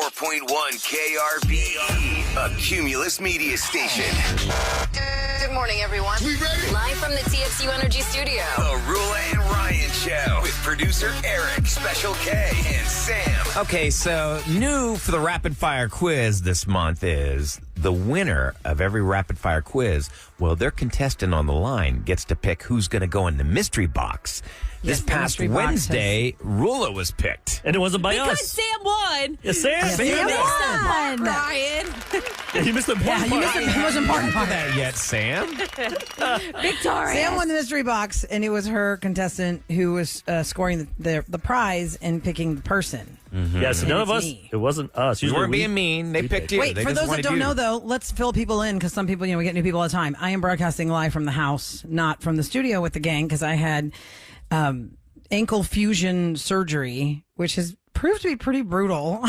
94.1 KRBE, a Cumulus media station. Good morning, everyone. We ready? Live from the TXU Energy Studio. The Roula and Ryan Show with producer Eric, Special K, and Sam. Okay, so new for the rapid fire quiz this month is the winner of every rapid fire quiz. Well, their contestant on the line gets to pick who's going to go in the mystery box. This past Wednesday, Roula was picked. And it wasn't by Because us. Sam won. Yes, Sam. You missed that part, won. Ryan. Yeah, you missed the Yeah, important you part. missed the most important part. That yet, Sam? Victoria. Sam won the mystery box, and it was her contestant who was scoring the prize and picking the person. Yeah, so none of us. me. It wasn't us. You Usually weren't we- being mean. They picked you. Wait, They for just those that wanted don't you. know, though, let's fill people in because some people, we get new people all the time. I am broadcasting live from the house, not from the studio with the gang, because I had ankle fusion surgery, which has proved to be pretty brutal.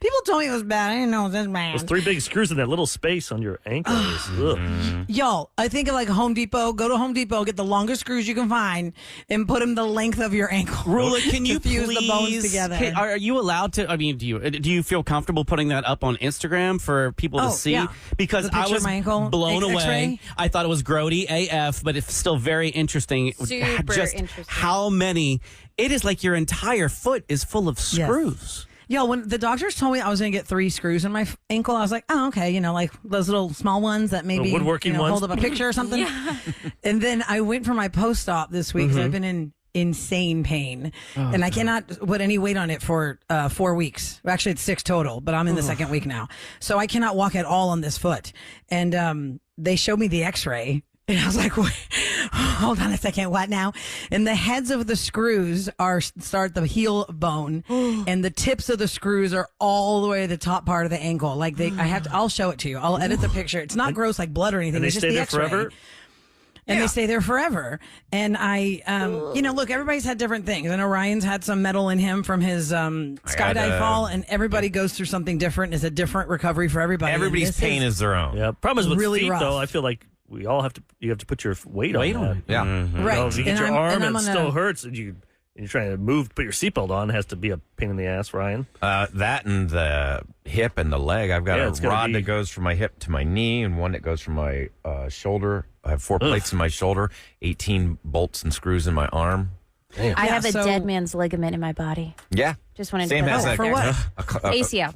People told me it was bad. I didn't know it was this bad. There's 3 big screws in that little space on your ankle. Ugh. Y'all, I think of like Home Depot. Go to Home Depot, get the longest screws you can find, and put them the length of your ankle. Rula, can you to fuse please, the bones together? Are you allowed to? I mean, do you feel comfortable putting that up on Instagram for people to see? yeah. Because The picture I of was my ankle, blown away. X-ray? I thought it was grody AF, but it's still very interesting. Super Just interesting. how many? It is like your entire foot is full of screws. Yo, when the doctors told me I was going to get 3 screws in my ankle, I was like, oh, okay, like those little small ones that maybe The woodworking ones? hold up a picture or something. And then I went for my post-op this week because I've been in insane pain, and I cannot put any weight on it for 4 weeks. Actually, it's 6 total, but I'm in the second week now, so I cannot walk at all on this foot. And they showed me the X-ray. And I was like, wait, hold on a second, what now? And the heads of the screws start the heel bone, and the tips of the screws are all the way to the top part of the ankle. Like I'll show it to you. I'll edit the picture. It's not gross like blood or anything. And they it's just stay the there X-ray. forever? And they stay there forever. And I, look, everybody's had different things. I know Ryan's had some metal in him from his skydive fall, and everybody goes through something different. It's a different recovery for everybody. Everybody's And this pain is their own. Yeah. Problem is with Really feet, rough. though, I feel like we all have to. You have to put your weight on that. Yeah. Right. If you get And your I'm- arm and and I'm it on still a- hurts, and you're trying to move, put your seatbelt on, it has to be a pain in the ass, Ryan. That and the hip and the leg. I've got Yeah, a it's gotta rod be- that goes from my hip to my knee and one that goes from my shoulder. I have 4 plates in my shoulder, 18 bolts and screws in my arm. I have a so- dead man's ligament in my body. Yeah. Just wanted Same to put as that for out there. what? ACL.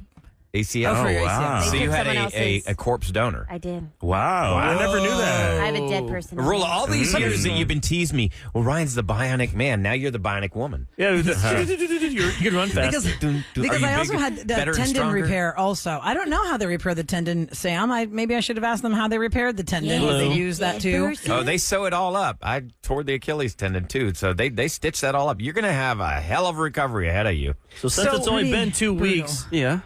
ACL. Oh, for your ACL. So They you took had someone a else's- corpse donor. I did. Wow. I never knew that. I have a dead person. in Rolla, me. all these years that you've been teasing me, well, Ryan's the bionic man. Now you're the bionic woman. Yeah, you can run fast. Because Are I you also bigger, had the better, and tendon stronger? repair also. I don't know how they repair the tendon, Sam. Maybe I should have asked them how they repaired the tendon. Yeah. Did they use that too? Oh, they sew it all up. I tore the Achilles tendon too, so they stitch that all up. You're going to have a hell of a recovery ahead of you. So since it's only been 2 brutal. weeks, Yeah.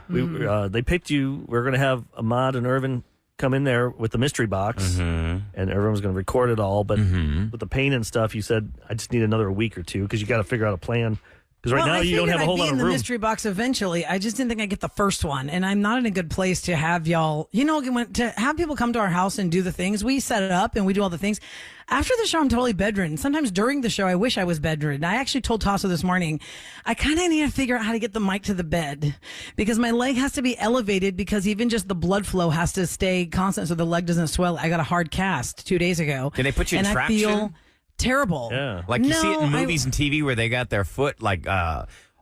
they picked you. We're going to have Ahmad and Irvin come in there with the mystery box, and everyone's going to record it all. But with the pain and stuff, you said, I just need another week or 2 because you got to figure out a plan. Because right now I you don't figured have a whole I'd be lot of in the room. mystery box eventually. I just didn't think I'd get the first one, and I'm not in a good place to have y'all. To have people come to our house and do the things we set it up and we do all the things. After the show, I'm totally bedridden. Sometimes during the show, I wish I was bedridden. I actually told Tasso this morning, I kind of need to figure out how to get the mic to the bed because my leg has to be elevated because even just the blood flow has to stay constant so the leg doesn't swell. I got a hard cast 2 days ago. Can they put you in and traction? I feel terrible. Yeah. Like you see it in No, movies and TV where they got their foot like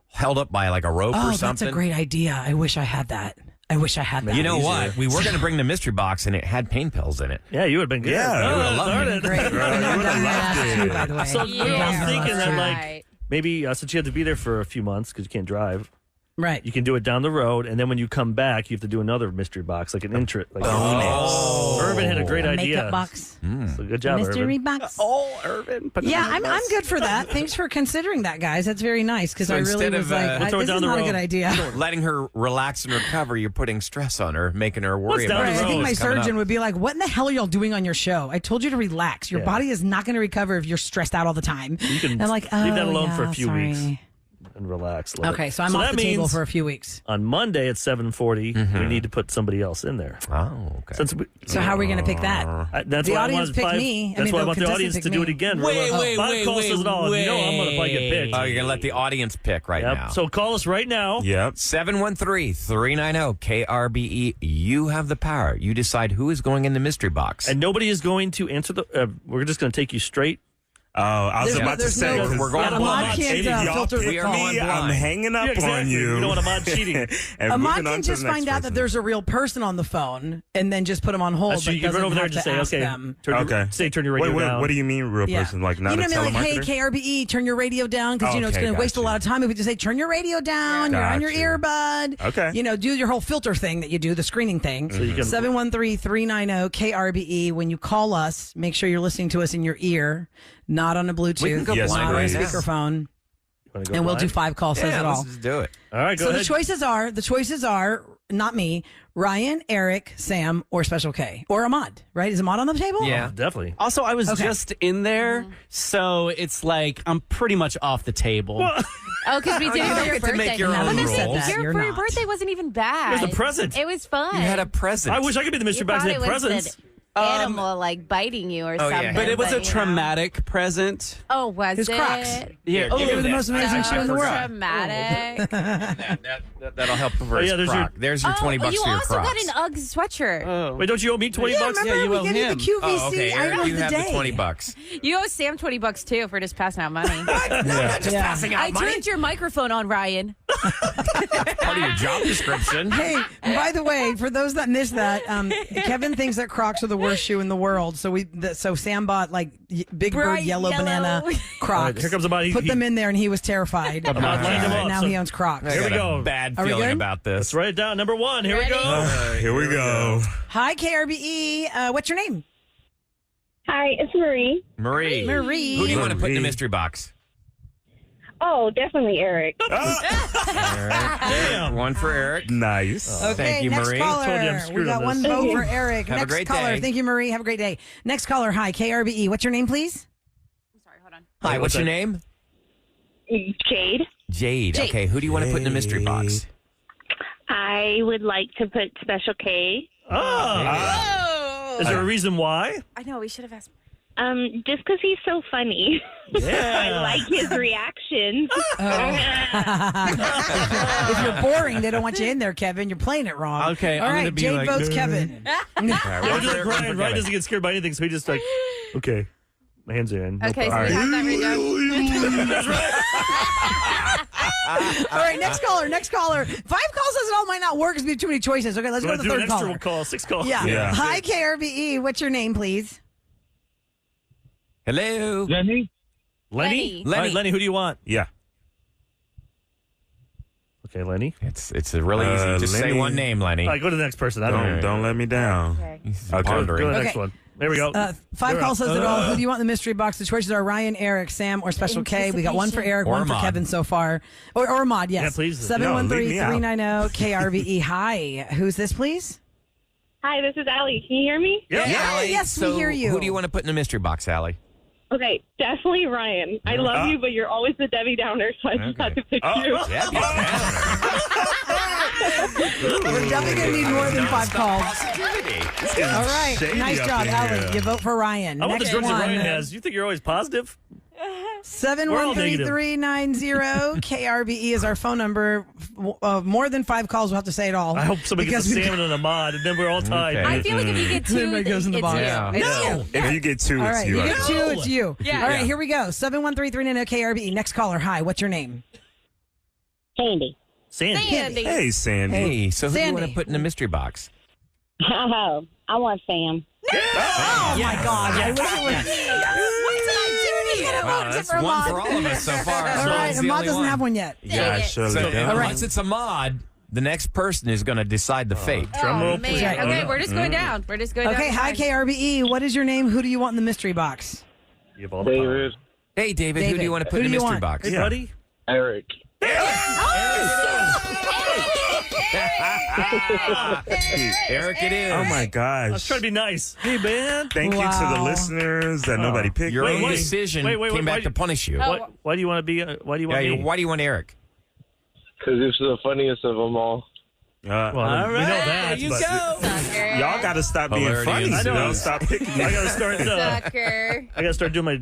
held up by like a rope Oh, or something. that's a great idea. I wish I had that. You know what? We were going to bring the mystery box and it had pain pills in it. Yeah, you would have been good. Yeah, I would've loved darn it. Great. And I've done that too, by the way. So we were all Yeah. thinking that, like, Right. maybe since you have to be there for a few months because you can't drive, Right. you can do it down the road, and then when you come back, you have to do another mystery box, like an intro. Like Irvin had a great A idea. makeup box. So good job, Mystery Irvin. box. Oh, Irvin. Put it Yeah, on the I'm bus. good for that. Thanks for considering that, guys. That's very nice because So I really instead was of, like, we'll throw it this down is the not a road. good idea. Letting her relax and recover, you're putting stress on her, making her worry What's down about the Right, I think road my is coming surgeon up. would be like, what in the hell are y'all doing on your show? I told you to relax. Your Yeah. body is not going to recover if you're stressed out all the time. You can And I'm like, leave that oh, alone for a yeah, few sorry. weeks. and relax. a little Okay, bit. so I'm off that the table means for a few weeks. on Monday at 7:40, we need to put somebody else in there. Oh, okay. Since we, So how are we going to pick that? that's The why audience I wanted picked five, me. That's why I want the contestant audience to picked do me. it again. Wait, Roula. wait, Five wait, calls says it all. You know I'm going to probably get picked. Oh, you're going to let the audience pick right Yep. now. So call us right now. Yep. 713-390-KRBE. You have the power. You decide who is going in the mystery box. And nobody is going to answer the. We're just going to take you straight. Oh, I was about to There's say, no- 'cause We're going Yeah, blind. Ahmad can't y'all filter the pick call. me, I'm hanging up Yeah, exactly. on you. You don't want Ahmad cheating. And Ahmad moving on can to the just next find out that person. there's a real person on the phone and then just put them on hold. So but you can run doesn't over there and have just to say, ask okay, them. turn your radio Wait, down. what do you mean, real Yeah. person? Like not you know a what I mean? Like, hey, telemarketer? KRBE, turn your radio down because, it's Okay, going to waste a gotcha. lot of time if we just say, turn your radio down, you're on your Gotcha. earbud. Okay. You know, do your whole filter thing that you do, the screening thing. you can- 713-390-KRBE. When you call us, make sure you're listening to us in your ear, not on a Bluetooth, We can go Yes, not on a please. speakerphone. Wanna go And we'll do blind? 5 calls, says Yeah, it all. let's just do it. All right, go So ahead. the choices are not me, Ryan, Eric, Sam, or Special K, or Ahmad. Right? Is Ahmad on the table? Yeah. Definitely. Also, I was Okay. just in there, so it's like I'm pretty much off the table. Oh, because we did you it don't for your get to birthday. make your own But the rules. thing That here you're for your not. birthday wasn't even bad. It was a present. It was fun. You had a present. I wish I could be the mystery You box thought and it have was presents. an animal like biting you or Oh, yeah. something. But it was a you know. traumatic present. Oh, was His it? Crocs. Here, Oh, give they me were the that. most amazing shoe in the Oh, world. traumatic. That'll help for his yeah, there's Croc. There's your 20 bucks you for your also Crocs. got an UGG sweatshirt. Oh. Wait, don't you owe me 20 Yeah, bucks? remember you we owe gave you the him. QVC Oh, okay. item Eric, of you the have day. the 20 bucks. You owe Sam 20 bucks too for just passing out money. Just passing out I money. turned your microphone on, Ryan. Part of your job description. Hey, by the way, for those that missed that, Kevin thinks that Crocs are the worst shoe in the world. So Sam bought like Big Bird Bright yellow banana All Crocs. right, here comes Ahmad. Put them in there, and he was terrified. Ahmad lined them up. Now So he owns Crocs. I Here we got a go. bad Are we feeling good? about this. let's write it down. Number 1. Here we Ready? go. Here we go. Hi, KRBE. What's your name? Hi, it's Marie. Marie. Marie. Who do you want to put in the Marie. mystery box? Oh, definitely Eric. All right. One for Eric. Nice. Okay, Thank you, next Marie. caller. Told you I'm We screwed got on one this. vote for Eric. Have a next great caller. day. Thank you, Marie. Have a great day. Next caller. Hi, KRBE. What's your name, please? Sorry, hold on. Hi, what's your name? Jade. Jade. Okay, who do you want to put in the mystery box? I would like to put Special K. Oh. Is there a reason why? I know, we should have asked. Just because he's so funny. I Yeah. like his reactions. If you're boring, they don't want you in there, Kevin. You're playing it wrong. Okay, All I'm right, gonna be Jade like, votes Kevin. Yeah, we're just like Ryan. Ryan doesn't get scared by anything, so he just like, okay, my hands are in. No Okay, so problem. we have that right now. All right, next caller. Next caller. 5 calls says it all might not work because we have too many choices. Okay, let's go to Let's the do an third extra caller. call. 6 calls. Yeah. Yeah. Hi, KRBE. What's your name, please? Hello. Lenny? Lenny. All right, Lenny, who do you want? Yeah. Okay, Lenny. It's a really easy. Just say Lenny. one name, Lenny. All right, go to the next person. I don't know. Don't let me down. He's Okay. Go to pondering. the next Okay. one. There we go. 5 You're calls up. says it all. Who do you want in the mystery box? The choices are Ryan, Eric, Sam, or Special K. We got one for Eric, Or one for Ahmad. Kevin so far. Or Ahmad, yes. Yeah, please. 713-390-KRVE. Hi. Who's this, please? Hi, this is Allie. Can you hear me? Yeah. Allie, yes, we so hear you. Who do you want to put in the mystery box, Allie? Okay, definitely Ryan. I love you, but you're always the Debbie Downer, so I just had to pick you. Debbie We're definitely going to need more than 5 calls. Positivity. All right. shady Nice up job, in Allie. here. You vote for Ryan. I want the Next drugs that one. Ryan has. You think you're always positive? We're all negative. 713-390 KRBE is our phone number. More than 5 calls, we'll have to say it all. I hope somebody gets a Because we- salmon and a mod, and then we're all tied. Okay. I feel like if you get 2, Everybody goes in the it's box. you. Yeah. It's No. you. If you get 2, All it's right, you. you I get think. 2, it's you. Yeah. All right, Yeah. here we go. 713-390 KRBE. Next caller. Hi, what's your name? Sandy. Sandy. Sandy. Hey, Sandy. Hey, so who do you want Sandy. to put in the mystery box? Oh, I want Sam. Oh, my God. I wish it was. What did I do to you? Wow, that's one for all of us so far. All right, Ahmad doesn't have one yet. Yeah, I it. surely So do. unless it's a mod, the next person is going to decide the fate. Drum roll, Oh, please. man. Okay, we're just going down. We're just going down. Okay, the hi, line. KRBE. What is your name? Who do you want in the mystery box? You have all the power. Hey, David, who do you want to put Who in do the you mystery want? box? Hey, buddy. Eric. Eric, it is. Oh, my I was gosh. trying to be nice. Hey, man. Thank you to the Wow. listeners that nobody picked Your me. own wait. decision Wait, came back why- to punish you. Oh. Why do you want to be? Why do you want Yeah, me? why do you want Eric? because it's the funniest of them all. Well, we know that. There you but go. Sucker. Y'all got to stop being Hilarity funny. ensues. You know? Stop picking. I gotta start. Sucker. I gotta start doing my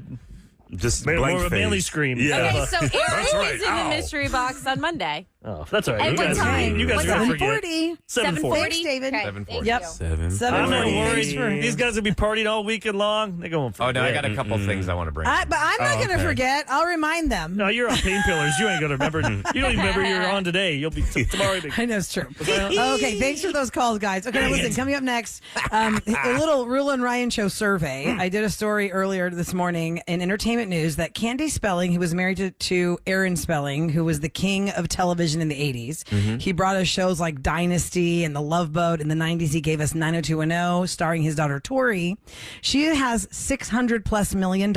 Just more blank of a manly face. scream. Yeah. Okay, so Aaron right. is in the Ow. mystery box on Monday. Oh, that's all right. At You what guys, time? you guys What are gonna time? forget. 7:40. 7:40. Thanks, David. Okay, 7:40. thank Yep. you. 7:40. I'm not Thanks for- worried. These guys will be partying all weekend long. They go. Oh, no, I got a couple things I want to bring. But I'm not going to forget. I'll remind them. No, you're on painkillers. You ain't gonna remember. You don't even remember you're on today. You'll be tomorrow. You'll be- I know it's true. Okay, thanks for those calls, guys. Okay, now listen, coming up next, a little Roula and Ryan show survey. I did a story earlier this morning in entertainment news that Candy Spelling, who was married to Aaron Spelling, who was the king of television in the 80s, he brought us shows like Dynasty and The Love Boat. In the 90s, he gave us 90210, starring his daughter Tori. She has $600+ million.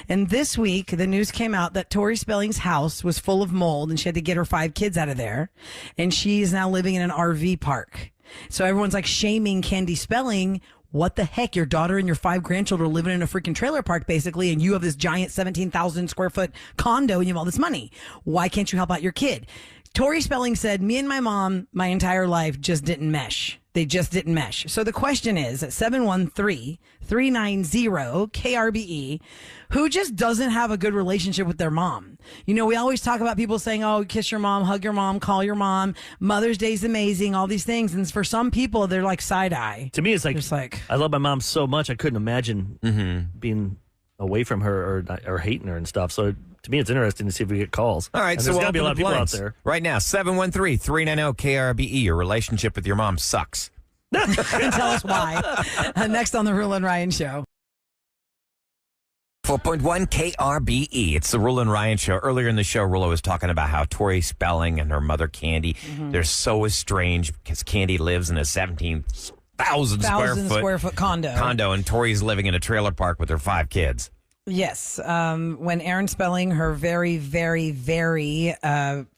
And this week, the news came out that Tori Spelling's house was full of mold and she had to get her 5 kids out of there. And she's now living in an RV park. So everyone's like shaming Candy Spelling. What the heck? Your daughter and your 5 grandchildren are living in a freaking trailer park, basically, and you have this giant 17,000 square foot condo and you have all this money. Why can't you help out your kid? Tori Spelling said, me and my mom, my entire life, just didn't mesh. They just didn't mesh. So the question is, at 713-390-KRBE, who just doesn't have a good relationship with their mom? You know, we always talk about people saying, oh, kiss your mom, hug your mom, call your mom, Mother's Day's amazing, all these things. And for some people, they're like side-eye. To me, it's like, Just like I love my mom so much. I couldn't imagine being away from her or hating her and stuff. So to me, it's interesting to see if we get calls. All right, And so there's we'll gotta be a lot open of the people out blinds. there. Right now, 713-390-KRBE. Your relationship with your mom sucks. and tell us why. Next on the Roula and Ryan show. 4.1 KRBE. It's the Roula and Ryan show. Earlier in the show, Roula was talking about how Tori Spelling and her mother Candy, they're so estranged because Candy lives in a 17,000 square foot condo. and Tori's living in a trailer park with her 5 kids. Yes. When Aaron Spelling, her very, very, very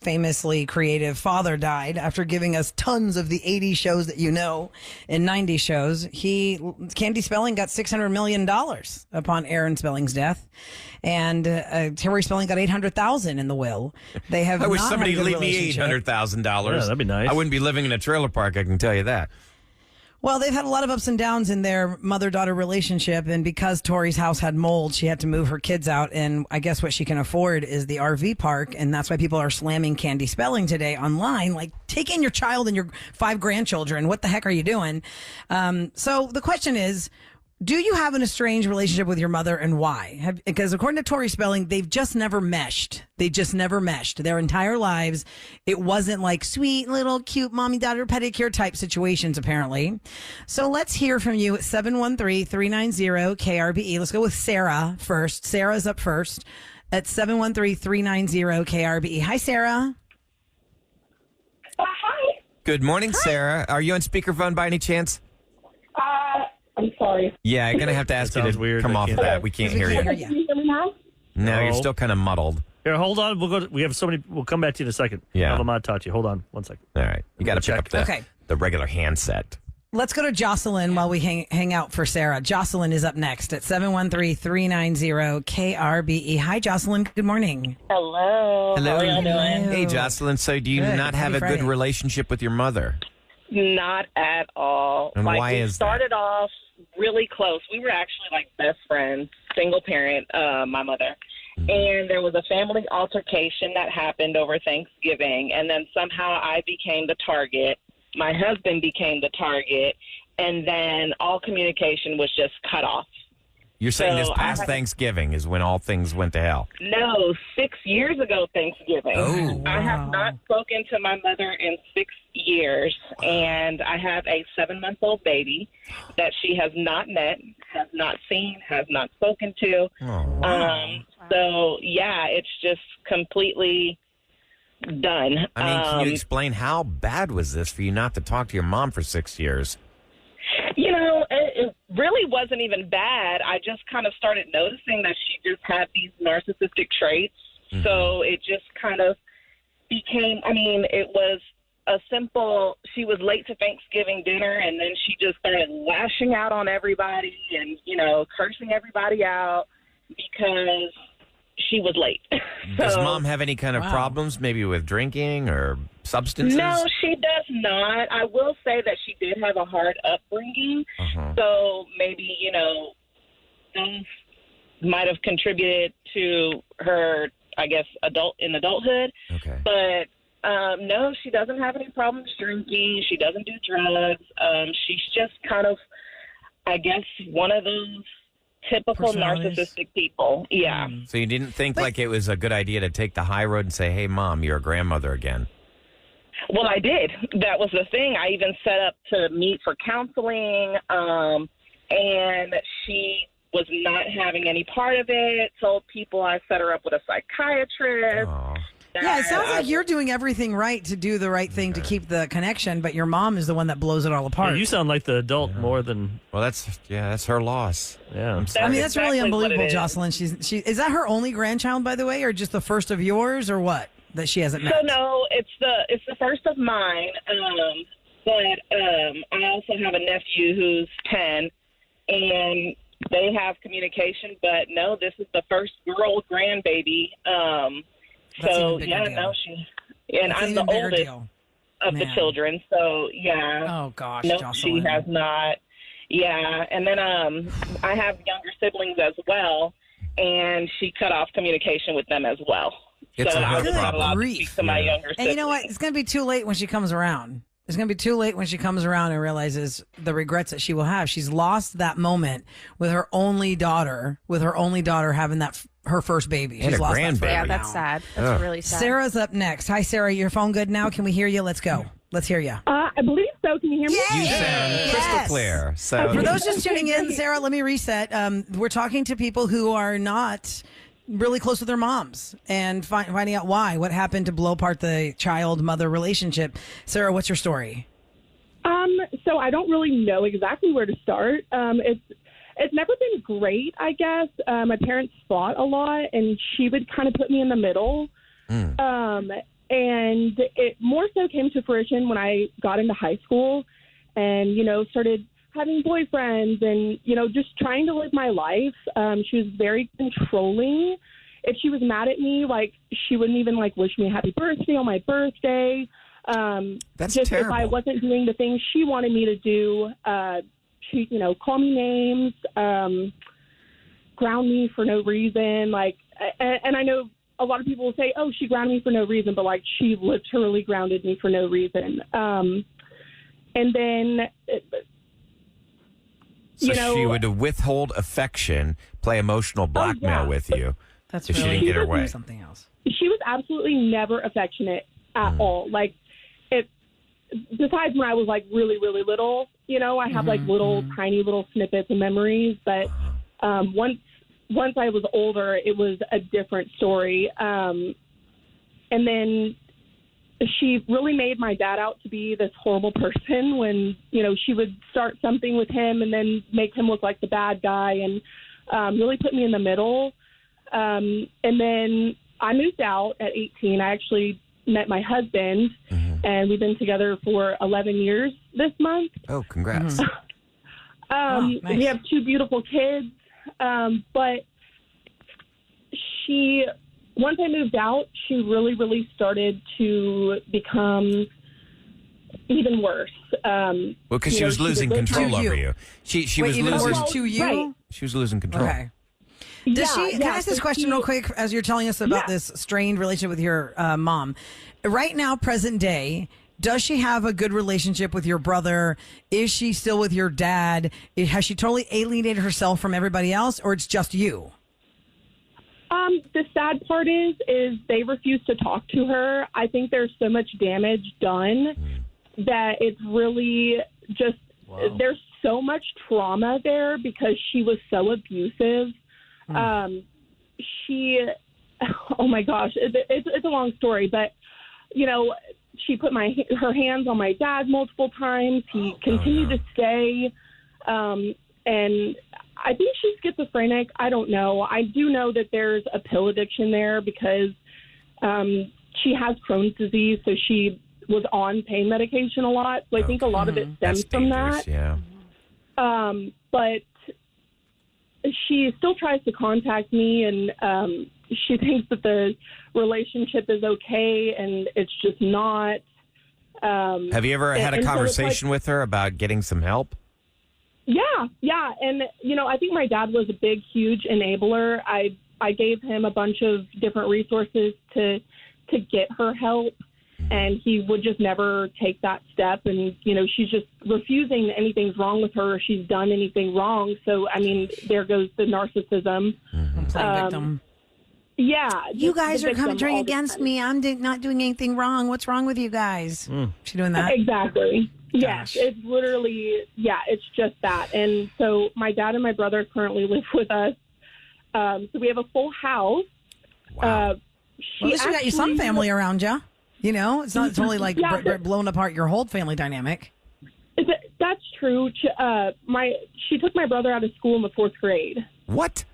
famously creative father, died after giving us tons of the 80s shows that you know and 90s shows, Candy Spelling got $600 million upon Aaron Spelling's death. And Tori Spelling got $800,000 in the will. They have I wish not somebody had a would good leave me relationship. $800,000. Yeah, that'd be nice. I wouldn't be living in a trailer park, I can tell you that. Well, they've had a lot of ups and downs in their mother-daughter relationship, and because Tori's house had mold, she had to move her kids out, and I guess what she can afford is the RV park, and that's why people are slamming Candy Spelling today online, like, take in your child and your 5 grandchildren. What the heck are you doing? So the question is, do you have an estranged relationship with your mother, and why? Because according to Tori Spelling, they've just never meshed. They just never meshed their entire lives. It wasn't like sweet little cute mommy-daughter pedicure type situations, apparently. So let's hear from you at 713-390-KRBE. Let's go with Sarah first. Sarah's up first at 713-390-KRBE. Hi, Sarah. Hi. Good morning, Sarah. Are you on speakerphone by any chance? I'm sorry. Yeah, I'm going to have to ask you sounds to weird. come I off of can't- that. We can't hear you. Can you hear me now? No, you're No. still kind of muddled. Here, hold on. We have so many. We'll come back to you in a second. Yeah. Have a mod talk to you. Hold on 1 second. All right. You got to pick Check. up the regular handset. Let's go to Jocelyn while we hang out for Sarah. Jocelyn is up next at 713-390-KRBE. Hi, Jocelyn. Good morning. Hello. Hello. How are y'all doing? Hey, Jocelyn. So do you Good. not have Happy a Friday. good relationship with your mother? Not at all. And why we is that? started off really close. We were actually like best friends, single parent, my mother. And there was a family altercation that happened over Thanksgiving. And then somehow I became the target. My husband became the target. And then all communication was just cut off. You're saying So this I past have- Thanksgiving is when all things went to hell. No, 6 years ago Thanksgiving. Oh, I have not spoken to my mother in 6 years, and I have a 7-month-old baby that she has not met, has not seen, has not spoken to. So, yeah, it's just completely done. I mean, can you explain how bad was this for you not to talk to your mom for 6 years? You know, it really wasn't even bad. I just kind of started noticing that she just had these narcissistic traits. So it just kind of became, I mean, it was a simple, she was late to Thanksgiving dinner, and then she just started lashing out on everybody and, you know, cursing everybody out because she was late. Does Mom have any kind of problems, maybe with drinking or substances? No, she does not. I will say that she did have a hard upbringing, so maybe, those might have contributed to her, I guess, adulthood. Okay. But no, she doesn't have any problems drinking. She doesn't do drugs. She's just kind of, I guess, one of those typical narcissistic people. Yeah. So you didn't think like it was a good idea to take the high road and say, hey, Mom, you're a grandmother again? Well, I did. That was the thing. I even set up to meet for counseling, and she was not having any part of it. Told people I set her up with a psychiatrist. Yeah, it sounds like you're doing everything right to do the right thing to keep the connection, but your mom is the one that blows it all apart. Yeah, you sound like the adult more than. Well, that's her loss. Yeah, I mean, that's really unbelievable, Jocelyn. Is that her only grandchild, by the way, or just the first of yours, or what that she hasn't met? So no, it's the first of mine. But I also have a nephew who's 10, and they have communication. But no, this is the first girl grandbaby. So yeah, no, I'm the oldest of the children. So yeah. Oh gosh, no, Jocelyn. she has not. Yeah, and then I have younger siblings as well, and she cut off communication with them as well. It's so a I was hard not problem. allowed to speak to my younger siblings. And you know what? It's going to be too late when she comes around. It's going to be too late when she comes around and realizes the regrets that she will have. She's lost that moment with her only daughter, having her first baby. And She's a lost grandbaby. that Yeah, that's sad. That's really sad. Sarah's up next. Hi, Sarah. Your phone good now? Can we hear you? Let's go. Let's hear you. I believe so. Can you hear me? You sound crystal clear. So For those just tuning in, Sarah, let me reset. We're talking to people who are not really close with their moms and finding out why. What happened to blow apart the child-mother relationship? Sarah, what's your story? So I don't really know exactly where to start. It's never been great, I guess. My parents fought a lot, and she would kind of put me in the middle. And it more so came to fruition when I got into high school and, started having boyfriends and, just trying to live my life. She was very controlling. If she was mad at me, she wouldn't even, wish me a happy birthday on my birthday. That's just terrible. If I wasn't doing the things she wanted me to do, she, call me names, ground me for no reason. And I know a lot of people will say, oh, she grounded me for no reason, but she literally grounded me for no reason. And then, she would withhold affection, play emotional blackmail with you. That's if really she didn't get her way. Something else. She was absolutely never affectionate at all. Besides when I was really, really little, I have tiny little snippets and memories. But once I was older, it was a different story. And then she really made my dad out to be this horrible person when, she would start something with him and then make him look like the bad guy and really put me in the middle. And then I moved out at 18. I actually met my husband, and we've been together for 11 years this month. Oh, congrats. Nice. We have 2 beautiful kids, but once I moved out, she really, really started to become even worse. Because she was losing control over you. She was even losing worse to you? Right. She was losing control. Okay. Can I ask this question real quick as you're telling us about this strained relationship with your mom? Right now, present day, does she have a good relationship with your brother? Is she still with your dad? Has she totally alienated herself from everybody else, or it's just you? The sad part is they refuse to talk to her. I think there's so much damage done that it's really just, there's so much trauma there because she was so abusive. Oh my gosh, it's a long story, but she put her hands on my dad multiple times. He continued to stay, and I think she's schizophrenic. I don't know. I do know that there's a pill addiction there because she has Crohn's disease, so she was on pain medication a lot. So I think a lot of it stems from that. Yeah. But she still tries to contact me, and she thinks that the relationship is okay, and it's just not. Have you ever had a conversation with her about getting some help? Yeah. And, I think my dad was a big, huge enabler. I gave him a bunch of different resources to get her help, and he would just never take that step. And, she's just refusing that anything's wrong with her or she's done anything wrong. So, there goes the narcissism. I'm playing victim. Yeah. You guys are turning against me. I'm not doing anything wrong. What's wrong with you guys? She doing that? Exactly. Yes, it's literally, it's just that. And so my dad and my brother currently live with us. So we have a full house. Wow. At least you got some family around you. It's not totally like blowing apart your whole family dynamic. That's true. She took my brother out of school in the 4th grade. What?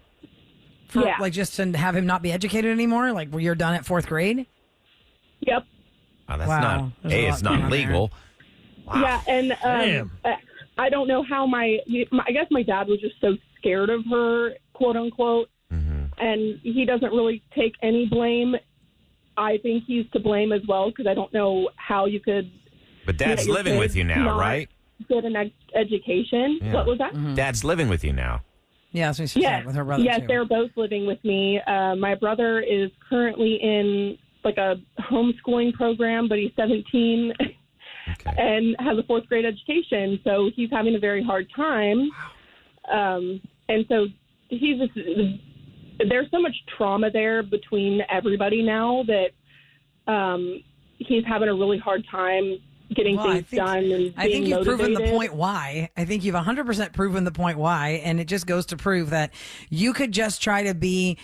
Like just to have him not be educated anymore? Like you're done at 4th grade? Yep. Oh, that's it's not legal. Wow. Yeah, and I don't know how I guess my dad was just so scared of her, quote unquote, and he doesn't really take any blame. I think he's to blame as well, because I don't know how you could. But Dad's living with you now, right? Get an education. Yeah. What was that? Dad's living with you now. Yeah, so she's with her brother. Yes, too. they're both living with me. My brother is currently in like a homeschooling program, but he's 17 and has a 4th grade education, so he's having a very hard time. And so there's so much trauma there between everybody now that he's having a really hard time getting things done and I think you've motivated. proven the point why. I think you've 100% proven the point why, and it just goes to prove that you could just try to be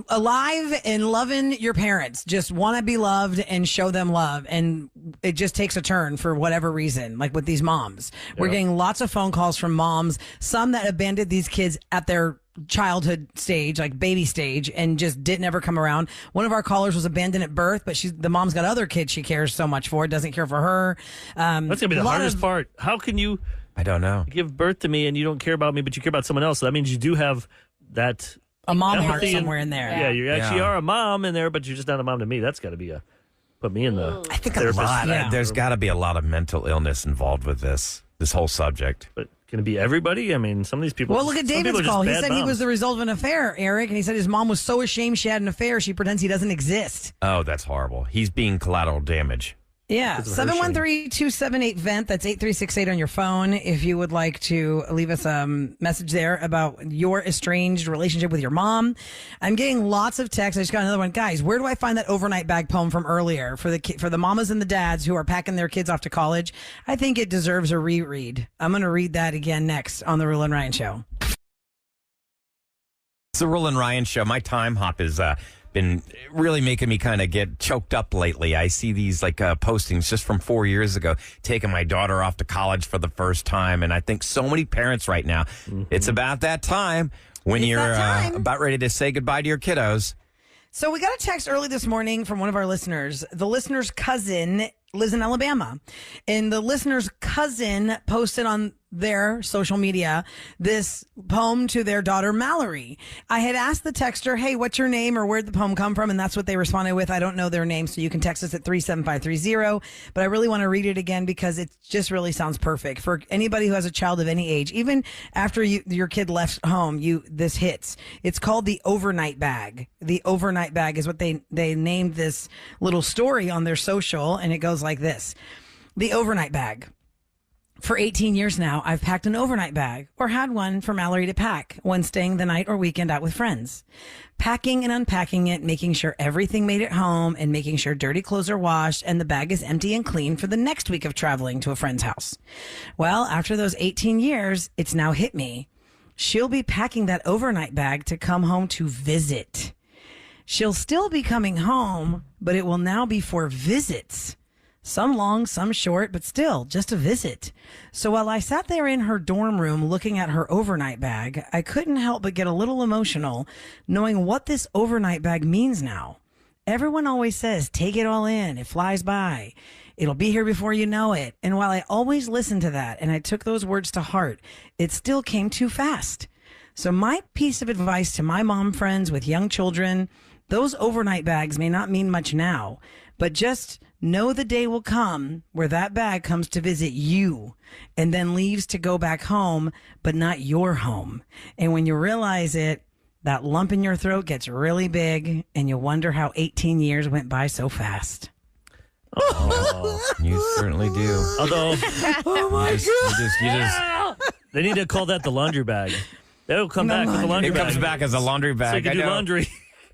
alive and loving your parents, just want to be loved and show them love, and it just takes a turn for whatever reason. Like with these moms, we're getting lots of phone calls from moms, some that abandoned these kids at their childhood stage, like baby stage, and just didn't ever come around. One of our callers was abandoned at birth, but the mom's got other kids she cares so much for, doesn't care for her. That's gonna be the hardest part. How can you? I don't know. Give birth to me and you don't care about me, but you care about someone else. So that means you do have that a mom heart somewhere in there. Yeah, you actually are a mom in there, but you're just not a mom to me. That's got to be put me in the. I think a lot. There's got to be a lot of mental illness involved with this whole subject. But can it be everybody? I mean, some of these people. Well, look at David's call. He said he was the result of an affair, Eric, and he said his mom was so ashamed she had an affair, she pretends he doesn't exist. Oh, that's horrible. He's being collateral damage. Yeah, 713-278-VENT. That's 8368 on your phone. If you would like to leave us a message there about your estranged relationship with your mom. I'm getting lots of texts. I just got another one. Guys, where do I find that overnight bag poem from earlier for the mamas and the dads who are packing their kids off to college? I think it deserves a reread. I'm going to read that again next on the Roula and Ryan Show. It's the Roula and Ryan Show. My time hop is been really making me kind of get choked up lately. I see these postings just from 4 years ago, taking my daughter off to college for the first time. And I think so many parents right now, it's about that time when you're about ready to say goodbye to your kiddos. So we got a text early this morning from one of our listeners. The listener's cousin lives in Alabama, and the listener's cousin posted on their social media this poem to their daughter Mallory. I had asked the texter, hey, what's your name, or where'd the poem come from? And that's what they responded with. I don't know their name, so you can text us at 37530. But I really want to read it again because it just really sounds perfect for anybody who has a child of any age. Even after your kid left home, this hits. It's called the overnight bag. The overnight bag is what they named this little story on their social, and it goes like this. The overnight bag. For 18 years now, I've packed an overnight bag, or had one for Mallory to pack when staying the night or weekend out with friends. Packing and unpacking it, making sure everything made it home, and making sure dirty clothes are washed and the bag is empty and clean for the next week of traveling to a friend's house. Well, after those 18 years, it's now hit me. She'll be packing that overnight bag to come home to visit. She'll still be coming home, but it will now be for visits. Some long, some short, but still just a visit. So while I sat there in her dorm room looking at her overnight bag, I couldn't help but get a little emotional knowing what this overnight bag means now. Everyone always says, take it all in. It flies by. It'll be here before you know it. And while I always listen to that and I took those words to heart, it still came too fast. So my piece of advice to my mom friends with young children, those overnight bags may not mean much now, but just know the day will come where that bag comes to visit you and then leaves to go back home, but not your home. And when you realize it, that lump in your throat gets really big and you wonder how 18 years went by so fast. Oh, you certainly do. Although, Oh my God. they need to call that the laundry bag. That'll come back with the laundry It bag. comes back as a laundry So bag. you can I do know. laundry.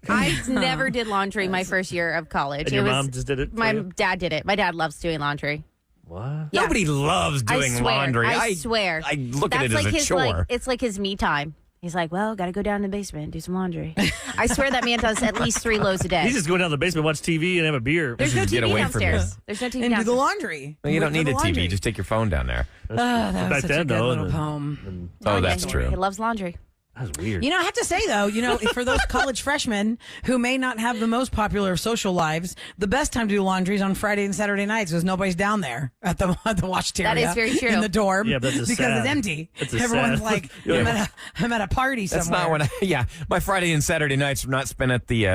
I never did laundry my first year of college. And your mom just did it for My you? dad did it. My dad loves doing laundry. What? Yeah. Nobody loves doing I swear, laundry. I swear. I look That's at it like as a his, chore. Like, it's like his me time. He's like, well, got to go down in the basement and do some laundry. I swear that man does at least 3 loads a day. He's just going down to the basement, watch TV, and have a beer. There's no Get TV away from downstairs. me. There's no TV And do downstairs. the laundry. Well, you don't need a The TV. laundry. Just take your phone down there. That Back was such then, a good though, little and- poem. Oh, yeah, that's he- true. He loves laundry. That's weird. You know, I have to say, though, for those college freshmen who may not have the most popular of social lives, the best time to do laundry is on Friday and Saturday nights because nobody's down there at the wash area. That is very true. In the dorm. Yeah, but that's because sad. it's empty. That's a Everyone's sad- like, Yeah. I'm at a party somewhere. That's not when my Friday and Saturday nights are not spent at the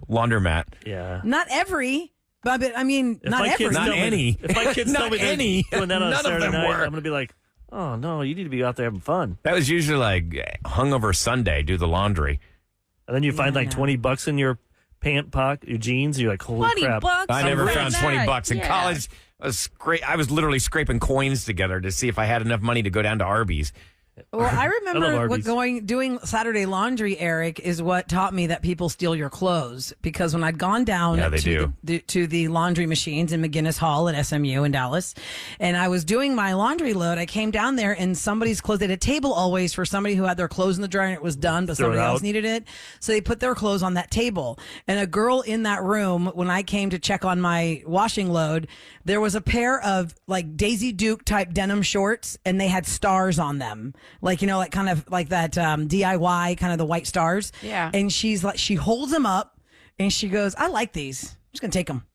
laundromat. Yeah. Not every, but I mean, If not my kids every. Not tell me- any. If my kids tell Not me they're any. doing that on None a of Saturday them night, were. I'm going to be like, oh, no, you need to be out there having fun. That was usually like hungover Sunday, do the laundry. And then you find like no. $20 in your pant pocket, your jeans, and you're like, holy 20 crap. bucks? I I'm never rich. found $20 in Yeah. college. I was literally scraping coins together to see if I had enough money to go down to Arby's. Well, I remember Arby's. doing Saturday laundry, Eric, is what taught me that people steal your clothes. Because when I'd gone down Yeah, they do. to the laundry machines in McGinnis Hall at SMU in Dallas, and I was doing my laundry load, I came down there and somebody's clothes, they had a table always for somebody who had their clothes in the dryer and it was done, but Throw it somebody else out. needed it. So they put their clothes on that table. And a girl in that room, when I came to check on my washing load, there was a pair of like Daisy Duke type denim shorts and they had stars on them. Like, like kind of like that DIY, kind of the white stars. Yeah. And she's like, she holds them up and she goes, I like these. I'm just going to take them.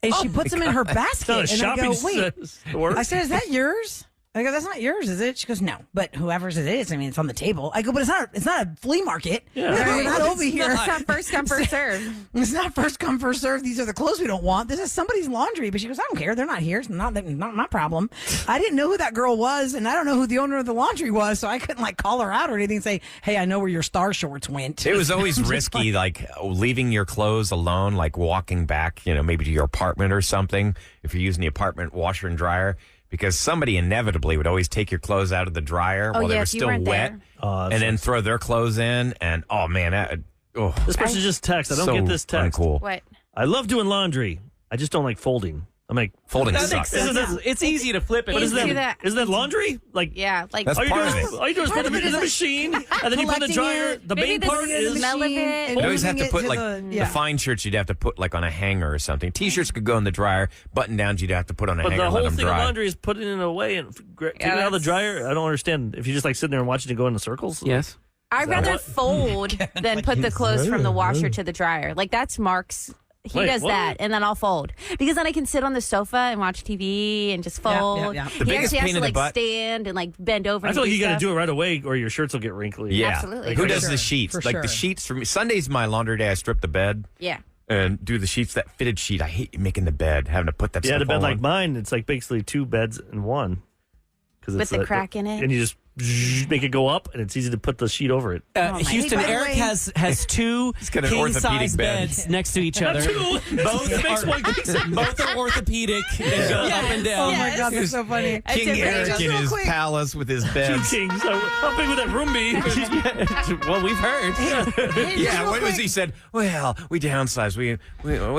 And she puts them in her It's not a basket. And I shopping go, wait. store. I said, is that yours? I go, that's not yours, is it? She goes, no, but whoever's it is, I mean, it's on the table. I go, but it's not a flea market. Yeah. We're not over here. It's not first come, first serve. It's not first come, first serve. These are the clothes we don't want. This is somebody's laundry. But she goes, I don't care. They're not here. It's not my problem. I didn't know who that girl was, and I don't know who the owner of the laundry was, so I couldn't like call her out or anything and say, hey, I know where your star shorts went. It was always risky, like leaving your clothes alone, like walking back, maybe to your apartment or something, if you're using the apartment washer and dryer, because somebody inevitably would always take your clothes out of the dryer while they yeah, were if you still weren't wet, there. and then throw their clothes in, and oh man, This person just text. I don't so get this text. uncool. What? I love doing laundry. I just don't like folding. I'm like, Folding That sucks. makes sense. It's easy to flip it. what is Easy that? to- Isn't that laundry? Like, Yeah, like That's all you part do of is it. all you do is Part put them of it in is the like machine, and then you put in the collecting dryer. it. The Maybe main this part is is smell of it. and You always have moving to it put like yeah. the fine shirts you'd have to put like on a hanger or something. T-shirts could go in the dryer. Button downs you'd have to put on a But hanger the and let whole them thing of dry. laundry is putting it away and taking it out of the that's- dryer. I don't understand. If you just like sitting there and watching it go in the circles. Yes. I'd rather fold than put the clothes from the washer to the dryer. Like that's Mark's. He Wait, does what? that, and then I'll fold because then I can sit on the sofa and watch TV and just fold. yeah. The He biggest actually has pain to in the like butt- stand and like bend over. I and feel like do you got to stuff. do it right away, or your shirts will get wrinkly. Yeah, Absolutely. Who For does sure. the sheets? For Like sure. the sheets for me. Sunday's my laundry day. I strip the bed Yeah. and do the sheets. That fitted sheet. I hate making the bed, having to put that Yeah, stuff the bed on. like mine, it's like basically 2 beds in one. With the crack in it? And you just make it go up, and it's easy to put the sheet over it. Houston, Hey, by the Eric way- has 2 got an orthopedic king-size bed. beds next to each other. Both Makes are, one king-size. both are orthopedic and go up and down. Oh my God, that's so funny. King It's Eric just in real his quick. palace with his 2 beds. kings. How big would that room be? Well, we've heard. Yeah, what was he said? Well, we downsized. We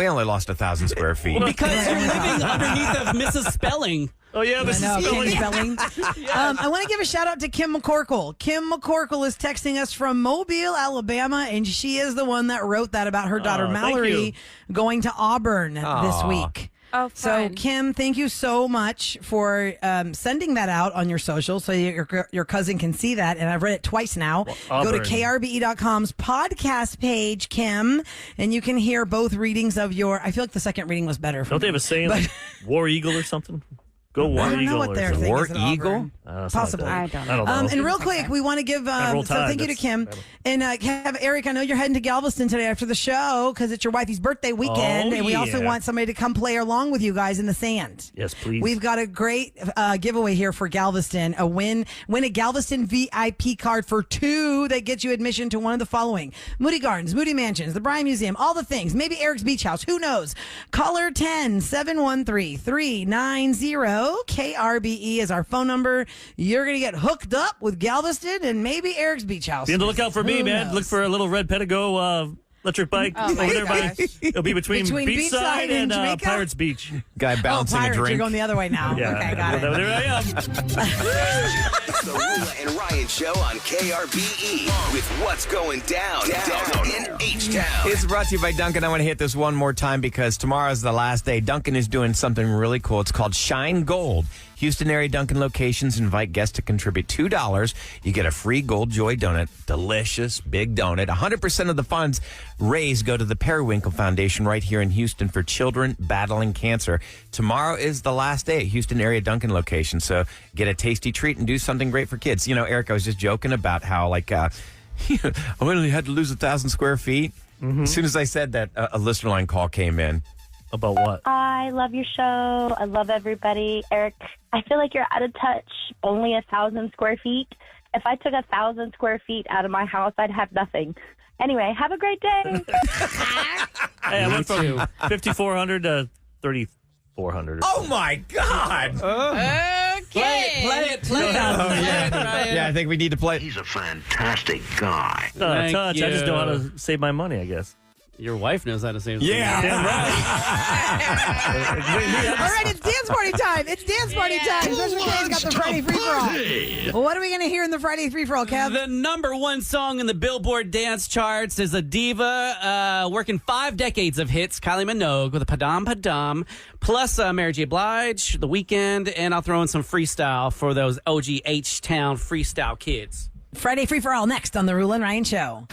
only lost 1,000 square feet. Because you're living underneath of Mrs. Spelling. Oh, yeah, this I is know, King spelling. Spelling. I want to give a shout out to Kim McCorkle. Kim McCorkle is texting us from Mobile, Alabama, and she is the one that wrote that about her daughter thank Mallory you. going to Auburn this Aw. week. Oh, So, fun. Kim, thank you so much for sending that out on your social so your cousin can see that. And I've read it twice now. Go to Auburn. KRBE.com's podcast page, Kim, and you can hear both readings of your. I feel like the second reading was better. For Don't they have me. a saying like War Eagle or something? Go War I don't Eagle know what or their something. thing War is at Eagle? Auburn. Possibly. I don't know. And real quick, we want to give Roll so Tide, thank you to that's Kim better. and Eric. I know you're heading to Galveston today after the show because it's your wifey's birthday weekend, Oh, and we also yeah. want somebody to come play along with you guys in the sand. Yes, please. We've got a great giveaway here for Galveston. Win a Galveston VIP card for 2 that gets you admission to one of the following: Moody Gardens, Moody Mansions, the Bryan Museum, all the things. Maybe Eric's Beach House. Who knows? Caller 10-713-390-KRBE is our phone number. You're going to get hooked up with Galveston and maybe Eric's Beach House. Be on the lookout for me, Who man. knows? Look for a little red Pedigo electric bike over there. It'll be between Beachside and Jamaica? Pirates Beach. Guy balancing Pirates, a drink. You're going the other way now. Yeah, Okay, got it. There I am. It's the Roula and Ryan Show on KRBE with what's going down in H-Town. It's brought to you by Duncan. I want to hit this one more time because tomorrow's the last day. Duncan is doing something really cool. It's called Shine Gold. Houston area Duncan locations invite guests to contribute $2. You get a free Gold Joy donut. Delicious, big donut. 100% of the funds raised go to the Periwinkle Foundation right here in Houston for children battling cancer. Tomorrow is the last day at Houston area Duncan location, so get a tasty treat and do something great for kids. You know, Eric, I was just joking about how, like, I only had to lose 1,000 square feet. As soon as I said that, a listener line call came in. About what? I love your show. I love everybody. Eric, I feel like you're out of touch. Only 1,000 square feet. If I took 1,000 square feet out of my house, I'd have nothing. Anyway, have a great day. Hey, I went from 5,400 to 3,400. Oh, my God. Play it. Yeah, I think we need to play. He's a fantastic guy. Not a Thank touch. I just know how you. to save my money, I guess. Your wife knows how to say it. Yeah. Damn right. All right, it's dance party time. It's dance party time. Special K's got the Friday free-for-all. Well, what are we going to hear in the Friday free-for-all, Kev? The number one song in the Billboard dance charts is a diva working 5 decades of hits, Kylie Minogue with a Padam Padam, plus Mary J. Blige, The Weeknd, and I'll throw in some freestyle for those OG H-Town freestyle kids. Friday free-for-all next on the Roula and Ryan Show.